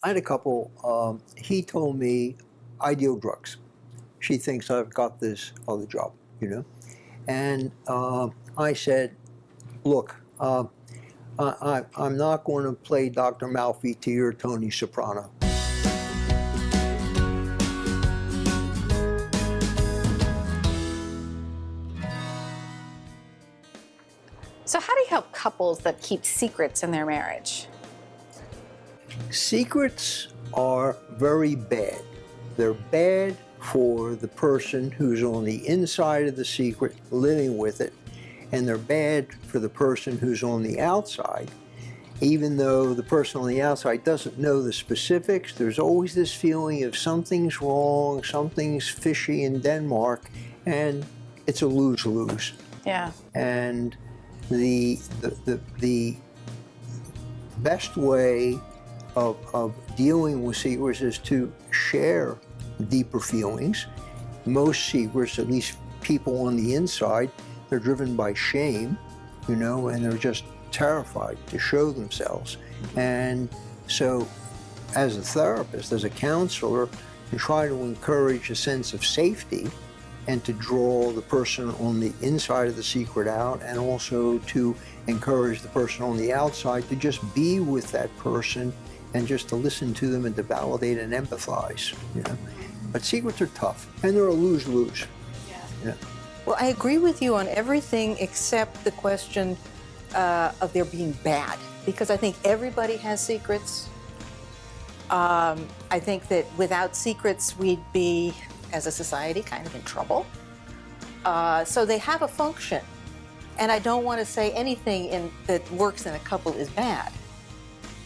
I had a couple, he told me I deal drugs. She thinks I've got this other job, you know? And I said, look, I'm not going to play Dr. Malfi to your Tony Soprano. So how do you help couples that keep secrets in their marriage? Secrets are very bad. They're bad for the person who's on the inside of the secret living with it, and they're bad for the person who's on the outside. Even though the person on the outside doesn't know the specifics, there's always this feeling of something's wrong, something's fishy in Denmark, and it's a lose-lose. Yeah. And the best way of dealing with secrets is to share deeper feelings. Most secrets, at least people on the inside, they're driven by shame, you know, and they're just terrified to show themselves. And so as a therapist, as a counselor, you try to encourage a sense of safety and to draw the person on the inside of the secret out, and also to encourage the person on the outside to just be with that person and just to listen to them and to validate and empathize, you know. But secrets are tough, and they're a lose-lose. Yeah. Yeah. Well, I agree with you on everything except the question of their being bad, because I think everybody has secrets. I think that without secrets, we'd be, as a society, kind of in trouble. So they have a function, and I don't want to say anything that works in a couple is bad.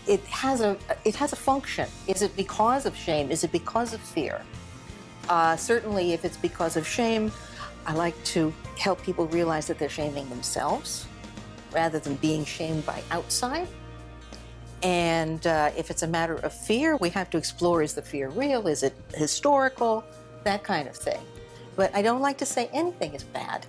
It has a function. Is it because of shame? Is it because of fear? Certainly, if it's because of shame, I like to help people realize that they're shaming themselves rather than being shamed by outside. And if it's a matter of fear, we have to explore, is the fear real? Is it historical? That kind of thing. But I don't like to say anything is bad.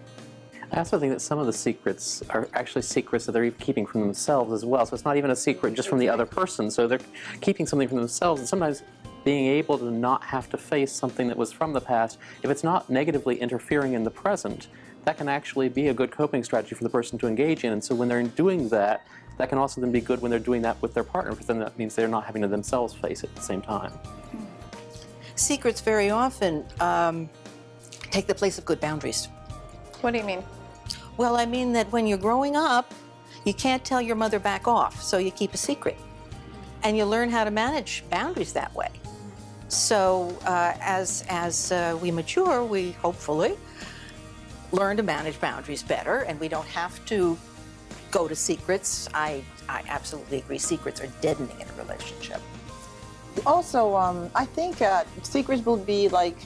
I also think that some of the secrets are actually secrets that they're even keeping from themselves as well. So it's not even a secret just from the other person. So they're keeping something from themselves, and sometimes being able to not have to face something that was from the past, if it's not negatively interfering in the present, that can actually be a good coping strategy for the person to engage in. And so when they're doing that, that can also then be good when they're doing that with their partner, because then that means they're not having to themselves face it at the same time. Secrets very often take the place of good boundaries. What do you mean? Well, I mean that when you're growing up, you can't tell your mother back off, so you keep a secret. And you learn how to manage boundaries that way. So as we mature, we hopefully learn to manage boundaries better, and we don't have to go to secrets. I absolutely agree, secrets are deadening in a relationship. Also, I think secrets will be like,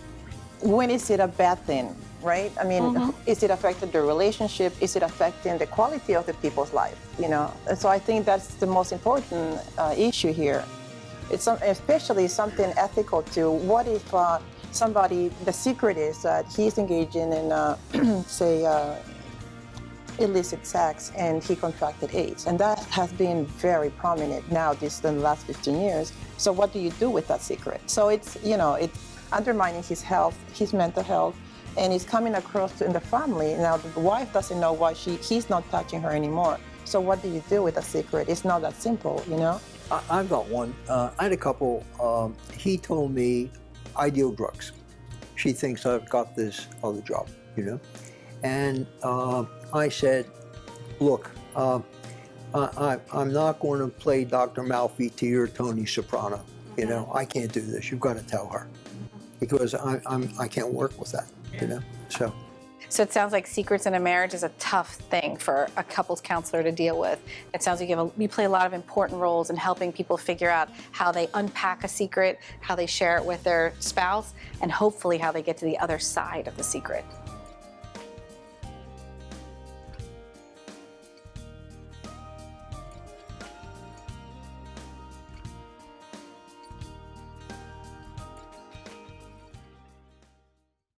when is it a bad thing, right? I mean, is it affecting the relationship? Is it affecting the quality of the people's life, you know? And so I think that's the most important issue here. It's especially something ethical too. What if somebody, the secret is that he's engaging in, say, illicit sex, and he contracted AIDS. And that has been very prominent now in the last 15 years. So what do you do with that secret? So it's, you know, it's undermining his health, his mental health, and it's coming across in the family. Now the wife doesn't know why he's not touching her anymore. So what do you do with a secret? It's not that simple, you know? I've got one. I had a couple. He told me I deal drugs. She thinks I've got this other job, you know? And I said, look, I'm not going to play Dr. Malfi to your Tony Soprano. You know, I can't do this. You've got to tell her, because I can't work with that, you know? So it sounds like secrets in a marriage is a tough thing for a couples counselor to deal with. It sounds like you play a lot of important roles in helping people figure out how they unpack a secret, how they share it with their spouse, and hopefully how they get to the other side of the secret.